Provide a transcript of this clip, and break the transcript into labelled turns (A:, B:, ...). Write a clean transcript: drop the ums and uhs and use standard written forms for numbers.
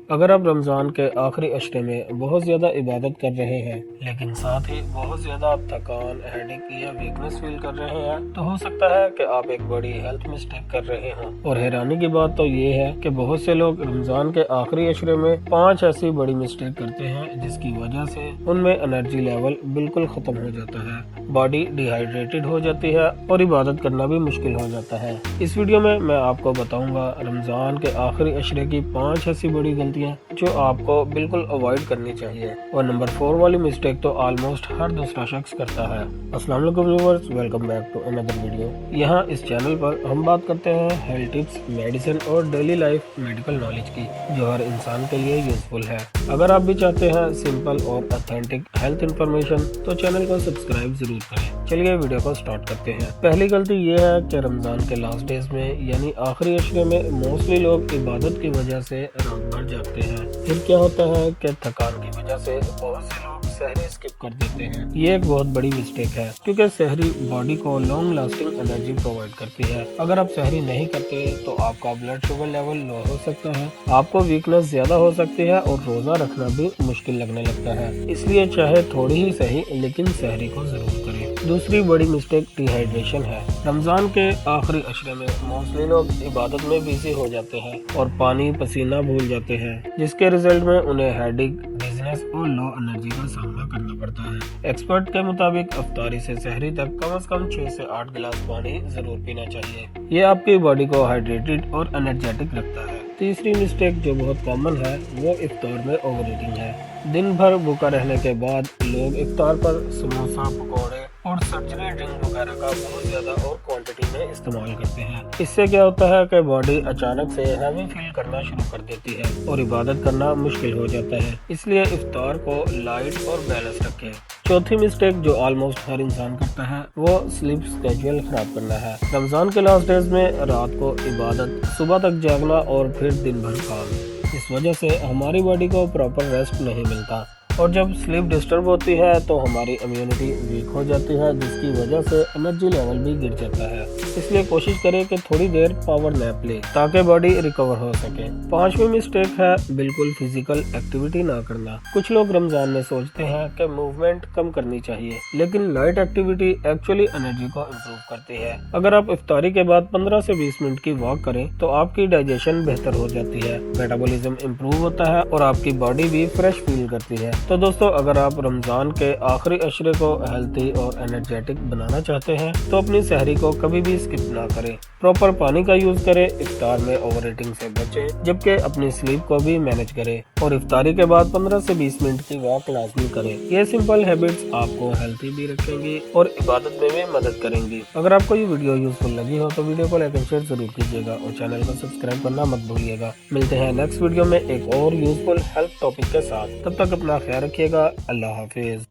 A: اگر آپ رمضان کے آخری عشرے میں بہت زیادہ عبادت کر رہے ہیں لیکن ساتھ ہی بہت زیادہ آپ تھکان، ہیڈیک یا ویکنس فیل کر رہے ہیں تو ہو سکتا ہے کہ آپ ایک بڑی ہیلتھ مسٹیک کر رہے ہوں۔ اور حیرانی کی بات تو یہ ہے کہ بہت سے لوگ رمضان کے آخری عشرے میں 5 ایسی بڑی مسٹیک کرتے ہیں جس کی وجہ سے ان میں انرجی لیول بالکل ختم ہو جاتا ہے، باڈی ڈی ہائیڈریٹڈ ہو جاتی ہے اور عبادت کرنا بھی مشکل ہو جاتا ہے۔ اس ویڈیو میں آپ کو بتاؤں گا رمضان کے آخری عشرے کی 5 ایسی بڑی غلطیاں جو آپ کو بالکل اوائڈ کرنی چاہیے۔ اور نمبر 4 والی مسٹیک تو آلموسٹ ہر دوسرا شخص کرتا ہے۔ السلام علیکم ویورز، ویلکم بیک ٹو اندر ویڈیو۔ یہاں اس چینل پر ہم بات کرتے ہیں ہیلتھ ٹپس، میڈیسن اور ڈیلی لائف میڈیکل نالج کی جو ہر انسان کے لیے یوزفل ہے۔ اگر آپ بھی چاہتے ہیں سمپل اور اتھینٹک ہیلتھ انفارمیشن تو چینل کو سبسکرائب ضرور کریں۔ چلیے ویڈیو کو سٹارٹ کرتے ہیں۔ پہلی غلطی یہ ہے کہ رمضان کے لاسٹ ڈیز میں یعنی آخری عشرے میں موسٹلی لوگ عبادت کی وجہ سے رات بھر جاگتے ہیں۔ پھر کیا ہوتا ہے کہ تھکان کی وجہ سے بہت سے لوگ سحری اسکپ کر دیتے ہیں۔ یہ ایک بہت بڑی مسٹیک ہے کیونکہ سحری باڈی کو لانگ لاسٹنگ انرجی پرووائڈ کرتی ہے۔ اگر آپ سحری نہیں کرتے تو آپ کا بلڈ شوگر لیول لو ہو سکتا ہے، آپ کو ویکنس زیادہ ہو سکتی ہے اور روزہ رکھنا بھی مشکل لگنے لگتا ہے۔ اس لیے چاہے تھوڑی ہی صحیح لیکن سحری کو ضرور کریں۔ دوسری بڑی مسٹیک ڈی ہائیڈریشن ہے۔ رمضان کے آخری عشرے میں موسٹلی لوگ عبادت میں بیزی ہو جاتے ہیں اور پانی پسینہ بھول جاتے ہیں، جس کے ریزلٹ میں انہیں ہیڈیک، ڈیزنس اور لو انرجی کا سامنا کرنا پڑتا ہے۔ ایکسپرٹ کے مطابق افطاری سے سحری تک کم از کم 6 سے 8 گلاس پانی ضرور پینا چاہیے۔ یہ آپ کی باڈی کو ہائیڈریٹڈ اور انرجیٹک رکھتا ہے۔ تیسری مسٹیک جو بہت کامن ہے وہ افطار میں اوور ایٹنگ ہے۔ دن بھر بھوکا رہنے کے بعد لوگ افطار پر سموسا، پکوڑے اور سرجری ڈرنک وغیرہ کا بہت زیادہ اور کوانٹٹی میں استعمال کرتے ہیں۔ اس سے کیا ہوتا ہے کہ باڈی اچانک سے ہیوی فیل کرنا شروع کر دیتی ہے اور عبادت کرنا مشکل ہو جاتا ہے۔ اس لیے افطار کو لائٹ اور بیلنس رکھیں۔ چوتھی مسٹیک جو آلموسٹ ہر انسان کرتا ہے وہ سلیپ اسکیڈول خراب کرنا ہے۔ رمضان کے لاسٹ ڈیز میں رات کو عبادت، صبح تک جاگنا اور پھر دن بھر کام، اس وجہ سے ہماری باڈی کو پراپر ریسٹ نہیں ملتا اور جب سلیپ ڈسٹرب ہوتی ہے تو ہماری امیونٹی ویک ہو جاتی ہے جس کی وجہ سے انرجی لیول بھی گر جاتا ہے۔ اس لیے کوشش کریں کہ تھوڑی دیر پاور نیپ لیں تاکہ باڈی ریکور ہو سکے۔ 5ویں مسٹیک ہے بالکل فزیکل ایکٹیویٹی نہ کرنا۔ کچھ لوگ رمضان میں سوچتے ہیں کہ موومنٹ کم کرنی چاہیے لیکن لائٹ ایکٹیویٹی ایکچولی انرجی کو امپروو کرتی ہے۔ اگر آپ افطاری کے بعد 15 سے 20 منٹ کی واک کریں تو آپ کی ڈائجیشن بہتر ہو جاتی ہے، میٹابولزم امپروو ہوتا ہے اور آپ کی باڈی بھی فریش فیل کرتی ہے۔ تو دوستو اگر آپ رمضان کے آخری عشرے کو ہیلتھی اور انرجیٹک بنانا چاہتے ہیں تو اپنی سحری کو کبھی بھی اسکپ نہ کریں، پراپر پانی کا یوز کریں، افطار میں اوور ایٹنگ سے بچیں جبکہ اپنی سلیپ کو بھی مینج کریں اور افطاری کے بعد 15 سے 20 منٹ کی واک لازمی کریں۔ یہ سمپل ہیبٹس آپ کو ہیلتھی بھی رکھیں گی اور عبادت میں بھی مدد کریں گی۔ اگر آپ کو یہ ویڈیو یوزفل لگی ہو تو ویڈیو کو لائک اور شیئر ضرور کیجیے گا اور چینل کو سبسکرائب کرنا مت بھولیے گا۔ ملتے ہیں نیکسٹ ویڈیو میں ایک اور یوزفل ہیلتھ ٹاپک کے ساتھ، تب تک اپنا خیال رکھیے گا۔ اللہ حافظ۔